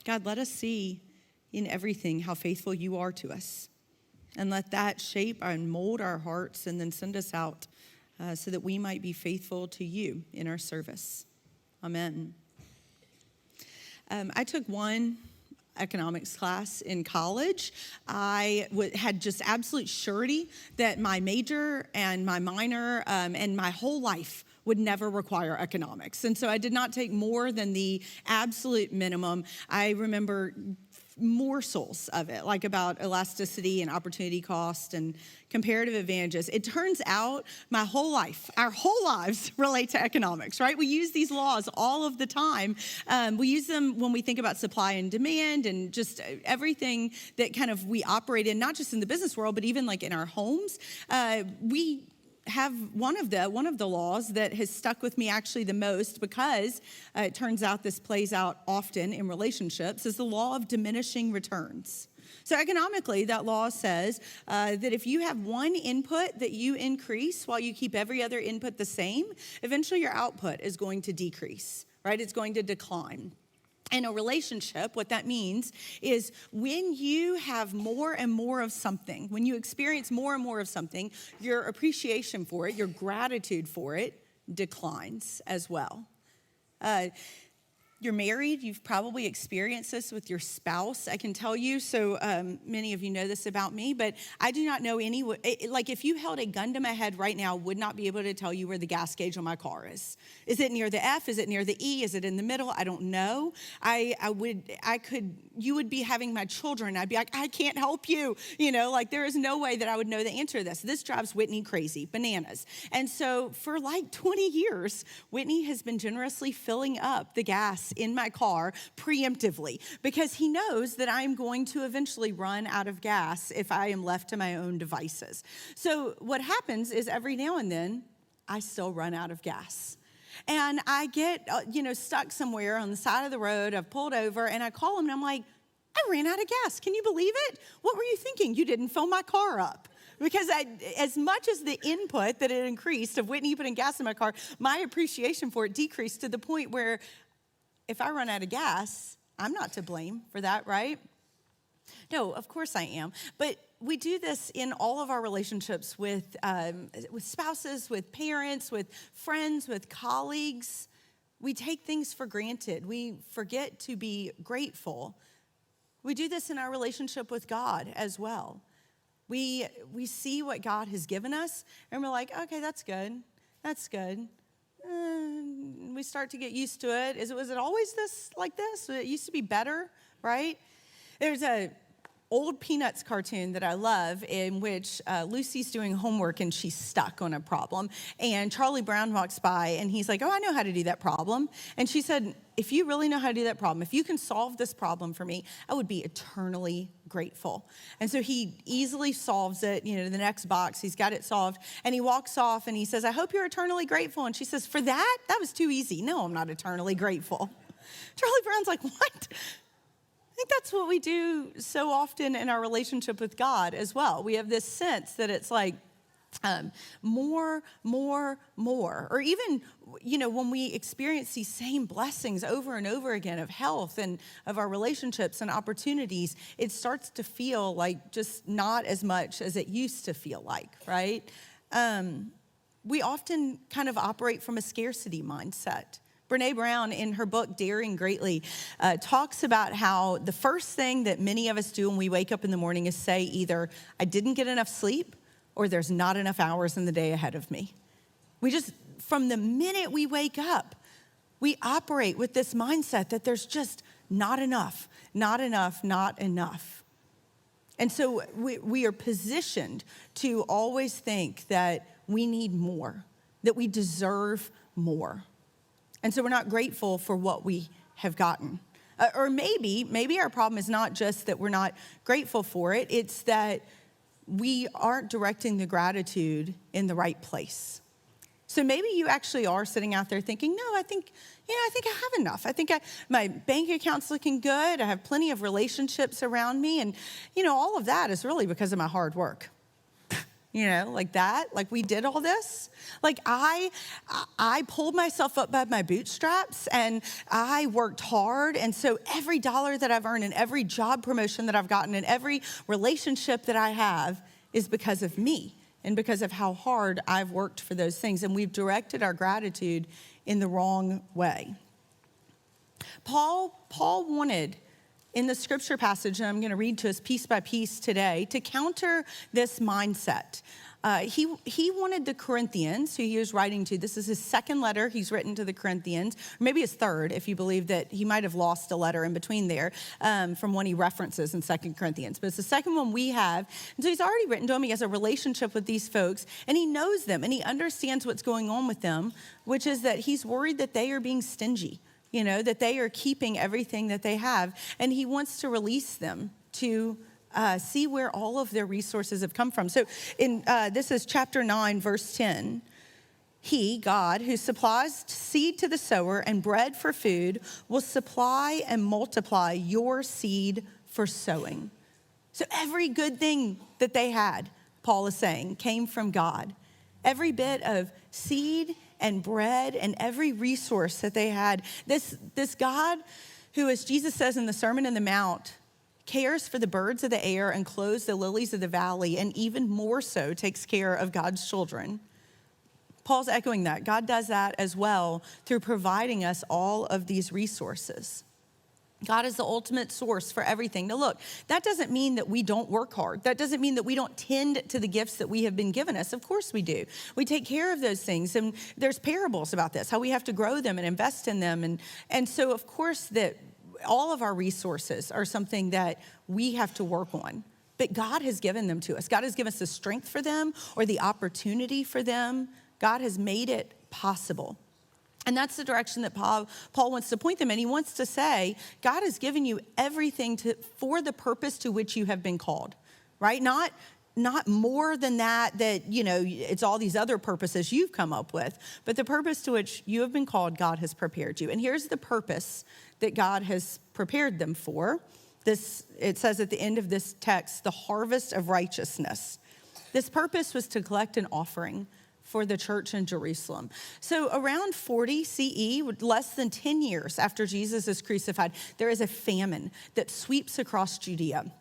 God, let us see in everything how faithful you are to us. And let that shape and mold our hearts and then send us out so that we might be faithful to you in our service. Amen. I took one economics class in college. I had just absolute surety that my major and my minor and my whole life would never require economics. And so I did not take more than the absolute minimum. I remember morsels of it, like about elasticity and opportunity cost and comparative advantages. It turns out my whole life, our whole lives relate to economics, right? We use these laws all of the time. We use them when we think about supply and demand and just everything that kind of we operate in, not just in the business world, but even like in our homes. We have one of the laws that has stuck with me actually the most, because it turns out this plays out often in relationships, is the law of diminishing returns. So economically, that law says that if you have one input that you increase while you keep every other input the same, eventually your output is going to decrease, right? It's going to decline. In a relationship, what that means is when you have more and more of something, when you experience more and more of something, your appreciation for it, your gratitude for it declines as well. You're married, you've probably experienced this with your spouse, I can tell you. So many of you know this about me, but I do not know any, like if you held a gun to my head right now, I would not be able to tell you where the gas gauge on my car is. Is it near the F? Is it near the E? Is it in the middle? I don't know. You would be having my children. I'd be like, I can't help you. You know, like there is no way that I would know the answer to this. This drives Whitney crazy, bananas. And so for like 20 years, Whitney has been generously filling up the gas in my car preemptively, because he knows that I'm going to eventually run out of gas if I am left to my own devices. So what happens is every now and then, I still run out of gas. And I get, stuck somewhere on the side of the road. I've pulled over and I call him and I'm like, I ran out of gas. Can you believe it? What were you thinking? You didn't fill my car up. Because as much as the input that it increased of Whitney putting gas in my car, my appreciation for it decreased to the point where if I run out of gas, I'm not to blame for that, right? No, of course I am. But we do this in all of our relationships with spouses, with parents, with friends, with colleagues. We take things for granted. We forget to be grateful. We do this in our relationship with God as well. We see what God has given us, and we're like, okay, that's good. That's good. We start to get used to it. Was it always like this? It used to be better, right? There's a old Peanuts cartoon that I love in which Lucy's doing homework and she's stuck on a problem. And Charlie Brown walks by and he's like, oh, I know how to do that problem. And she said, if you really know how to do that problem, if you can solve this problem for me, I would be eternally grateful. And so he easily solves it, the next box, he's got it solved. And he walks off and he says, I hope you're eternally grateful. And she says, for that? That was too easy. No, I'm not eternally grateful. Charlie Brown's like, what? I think that's what we do so often in our relationship with God as well. We have this sense that it's like more. Or even, when we experience these same blessings over and over again of health and of our relationships and opportunities, it starts to feel like just not as much as it used to feel like, right? We often kind of operate from a scarcity mindset. Brene Brown, in her book, Daring Greatly, talks about how the first thing that many of us do when we wake up in the morning is say either, I didn't get enough sleep, or there's not enough hours in the day ahead of me. We just, from the minute we wake up, we operate with this mindset that there's just not enough. And so we are positioned to always think that we need more, that we deserve more. And so we're not grateful for what we have gotten. Or maybe our problem is not just that we're not grateful for it, it's that we aren't directing the gratitude in the right place. So maybe you actually are sitting out there thinking, no, I think I have enough. I think my bank account's looking good. I have plenty of relationships around me. And, all of that is really because of my hard work. Like that, like we did all this. Like I pulled myself up by my bootstraps and I worked hard. And so every dollar that I've earned and every job promotion that I've gotten and every relationship that I have is because of me and because of how hard I've worked for those things. And we've directed our gratitude in the wrong way. Paul wanted, in the scripture passage, and I'm going to read to us piece by piece today, to counter this mindset. He wanted the Corinthians, who he was writing to, this is his second letter he's written to the Corinthians, or maybe his third, if you believe that he might have lost a letter in between there from one he references in 2 Corinthians. But it's the second one we have. And so he's already written to them. He has a relationship with these folks, and he knows them, and he understands what's going on with them, which is that he's worried that they are being stingy. That they are keeping everything that they have. And he wants to release them to see where all of their resources have come from. So this is chapter 9, verse 10. He, God, who supplies seed to the sower and bread for food, will supply and multiply your seed for sowing. So every good thing that they had, Paul is saying, came from God. Every bit of seed and bread and every resource that they had. This God who, as Jesus says in the Sermon on the Mount, cares for the birds of the air and clothes the lilies of the valley, and even more so takes care of God's children. Paul's echoing that. God does that as well through providing us all of these resources. God is the ultimate source for everything. Now look, that doesn't mean that we don't work hard. That doesn't mean that we don't tend to the gifts that we have been given us. Of course we do. We take care of those things. And there's parables about this, how we have to grow them and invest in them. And so of course that all of our resources are something that we have to work on. But God has given them to us. God has given us the strength for them or the opportunity for them. God has made it possible. And that's the direction that Paul wants to point them in. He wants to say, God has given you everything for the purpose to which you have been called, right? Not more than that, it's all these other purposes you've come up with, but the purpose to which you have been called, God has prepared you. And here's the purpose that God has prepared them for. It says at the end of this text, the harvest of righteousness. This purpose was to collect an offering for the church in Jerusalem. So around 40 CE, less than 10 years after Jesus is crucified, there is a famine that sweeps across Judea.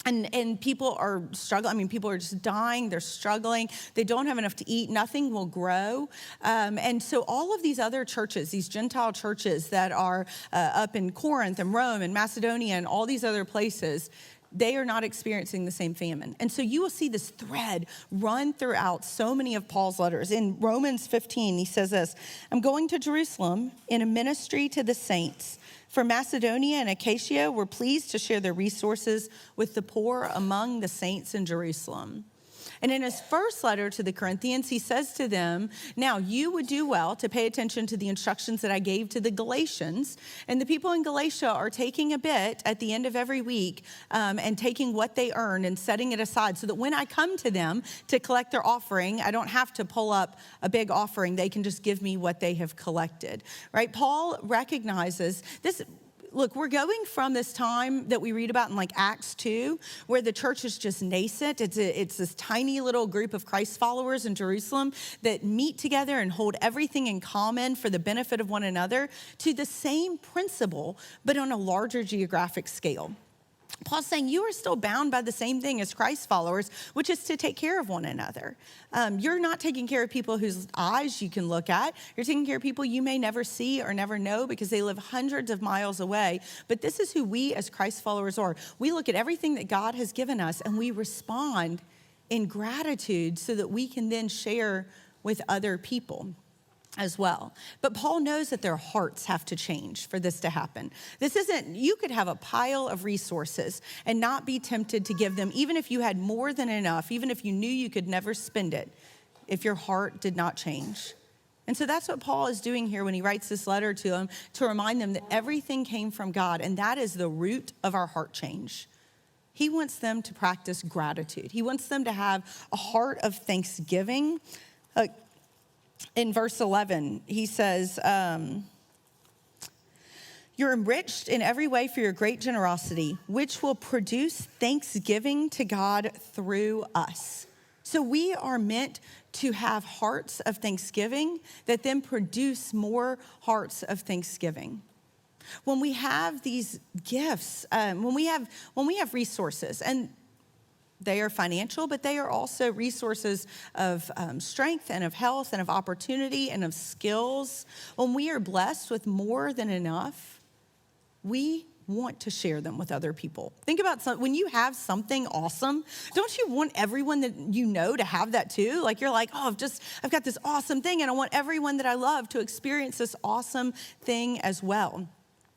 And people are struggling. I mean, people are just dying. They're struggling. They don't have enough to eat. Nothing will grow. And so all of these other churches, these Gentile churches that are up in Corinth and Rome and Macedonia and all these other places, they are not experiencing the same famine. And so you will see this thread run throughout so many of Paul's letters. In Romans 15, he says this, I'm going to Jerusalem in a ministry to the saints. For Macedonia and Achaia were pleased to share their resources with the poor among the saints in Jerusalem. And in his first letter to the Corinthians, he says to them, now you would do well to pay attention to the instructions that I gave to the Galatians. And the people in Galatia are taking a bit at the end of every week and taking what they earn and setting it aside so that when I come to them to collect their offering, I don't have to pull up a big offering. They can just give me what they have collected, right? Paul recognizes this. Look, we're going from this time that we read about in like Acts 2, where the church is just nascent. It's this tiny little group of Christ followers in Jerusalem that meet together and hold everything in common for the benefit of one another, to the same principle, but on a larger geographic scale. Paul's saying you are still bound by the same thing as Christ followers, which is to take care of one another. You're not taking care of people whose eyes you can look at. You're taking care of people you may never see or never know because they live hundreds of miles away. But this is who we as Christ followers are. We look at everything that God has given us and we respond in gratitude so that we can then share with other people as well. But Paul knows that their hearts have to change for this to happen. This isn't, you could have a pile of resources and not be tempted to give them, even if you had more than enough, even if you knew you could never spend it, if your heart did not change. And so that's what Paul is doing here when he writes this letter to them, to remind them that everything came from God, and that is the root of our heart change. He wants them to practice gratitude. He wants them to have a heart of thanksgiving. In verse 11, he says, you're enriched in every way for your great generosity, which will produce thanksgiving to God through us. So we are meant to have hearts of thanksgiving that then produce more hearts of thanksgiving. When we have these gifts, when we have resources, and they are financial, but they are also resources of strength and of health and of opportunity and of skills. When we are blessed with more than enough, we want to share them with other people. Think about when you have something awesome, don't you want everyone that you know to have that too? Like you're like, oh, I've got this awesome thing and I want everyone that I love to experience this awesome thing as well.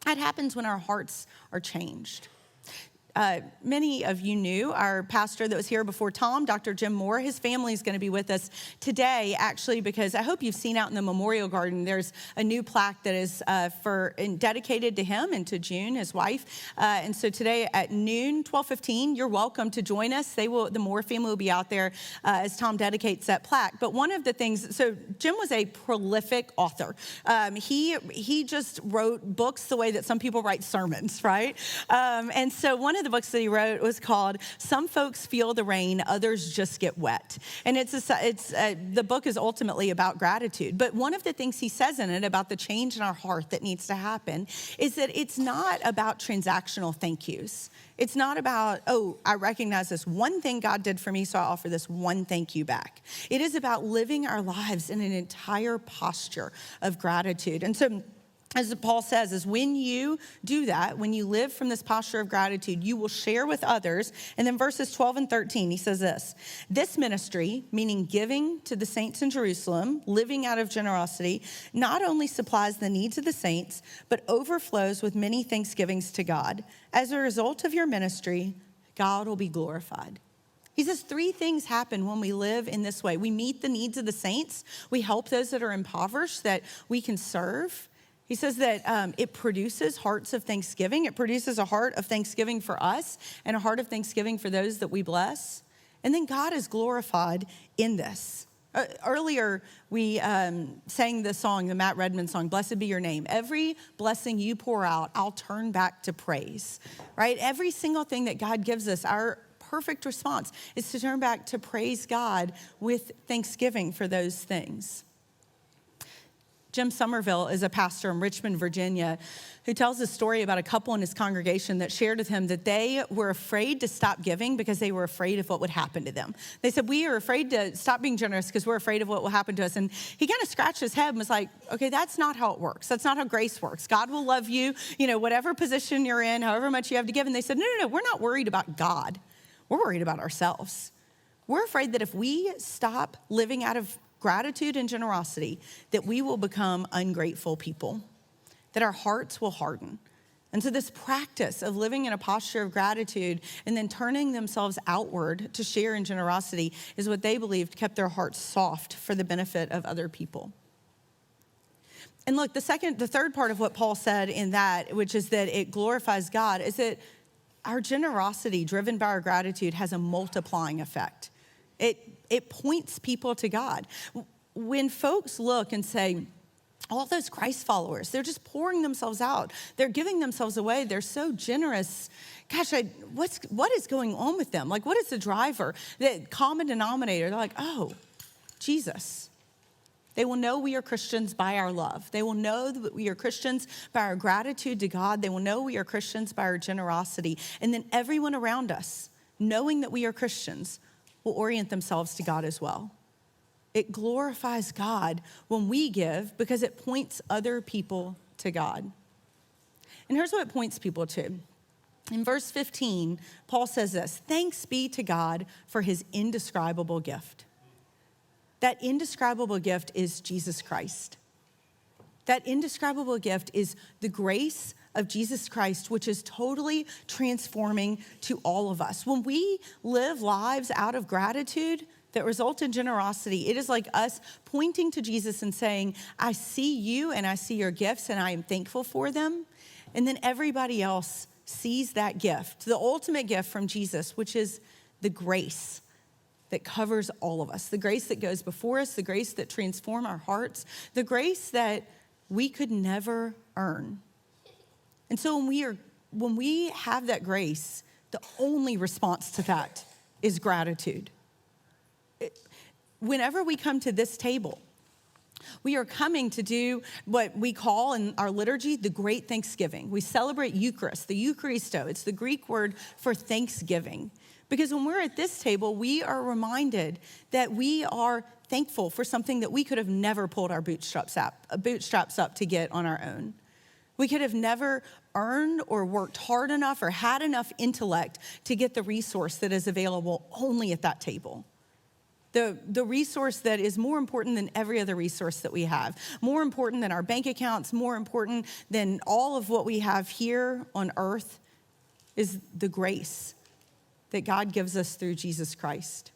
That happens when our hearts are changed. Many of you knew our pastor that was here before Tom, Dr. Jim Moore. His family is going to be with us today, actually, because I hope you've seen out in the Memorial Garden, there's a new plaque that is dedicated to him and to June, his wife. And so today at noon, 12:15, you're welcome to join us. The Moore family will be out there as Tom dedicates that plaque. But one of the things, so Jim was a prolific author. He just wrote books the way that some people write sermons, right? And so one of the books that he wrote was called Some Folks Feel the Rain, Others Just Get Wet. And the book is ultimately about gratitude. But one of the things he says in it about the change in our heart that needs to happen is that it's not about transactional thank yous. It's not about, oh, I recognize this one thing God did for me, so I offer this one thank you back. It is about living our lives in an entire posture of gratitude. And so, as Paul says, is when you do that, when you live from this posture of gratitude, you will share with others. And then verses 12 and 13, he says this ministry, meaning giving to the saints in Jerusalem, living out of generosity, not only supplies the needs of the saints, but overflows with many thanksgivings to God. As a result of your ministry, God will be glorified. He says 3 things happen when we live in this way. We meet the needs of the saints. We help those that are impoverished that we can serve. He says that it produces hearts of thanksgiving. It produces a heart of thanksgiving for us and a heart of thanksgiving for those that we bless. And then God is glorified in this. Earlier, we sang the song, the Matt Redman song, Blessed Be Your Name. Every blessing you pour out, I'll turn back to praise, right? Every single thing that God gives us, our perfect response is to turn back to praise God with thanksgiving for those things. Jim Somerville is a pastor in Richmond, Virginia, who tells a story about a couple in his congregation that shared with him that they were afraid to stop giving because they were afraid of what would happen to them. They said, we are afraid to stop being generous because we're afraid of what will happen to us. And he kind of scratched his head and was like, okay, that's not how it works. That's not how grace works. God will love you, whatever position you're in, however much you have to give. And they said, no, we're not worried about God. We're worried about ourselves. We're afraid that if we stop living out of gratitude and generosity, that we will become ungrateful people, that our hearts will harden. And so this practice of living in a posture of gratitude and then turning themselves outward to share in generosity is what they believed kept their hearts soft for the benefit of other people. And look, the third part of what Paul said in that, which is that it glorifies God, is that our generosity driven by our gratitude has a multiplying effect. It points people to God. When folks look and say, all those Christ followers, they're just pouring themselves out. They're giving themselves away. They're so generous. Gosh, what is going on with them? Like, what is the driver? The common denominator, they're like, oh, Jesus. They will know we are Christians by our love. They will know that we are Christians by our gratitude to God. They will know we are Christians by our generosity. And then everyone around us, knowing that we are Christians, will orient themselves to God as well. It glorifies God when we give because it points other people to God. And here's what it points people to. In verse 15, Paul says this, thanks be to God for his indescribable gift. That indescribable gift is Jesus Christ. That indescribable gift is the grace of Jesus Christ, which is totally transforming to all of us. When we live lives out of gratitude that result in generosity, it is like us pointing to Jesus and saying, I see you and I see your gifts and I am thankful for them. And then everybody else sees that gift, the ultimate gift from Jesus, which is the grace that covers all of us, the grace that goes before us, the grace that transforms our hearts, the grace that we could never earn. And so when we have that grace, the only response to that is gratitude. whenever we come to this table, we are coming to do what we call in our liturgy the Great Thanksgiving. We celebrate Eucharist, the Eucharisto. It's the Greek word for thanksgiving. Because when we're at this table, we are reminded that we are thankful for something that we could have never pulled our bootstraps up to get on our own. We could have never earned or worked hard enough or had enough intellect to get the resource that is available only at that table. The resource that is more important than every other resource that we have, more important than our bank accounts, more important than all of what we have here on earth, is the grace that God gives us through Jesus Christ.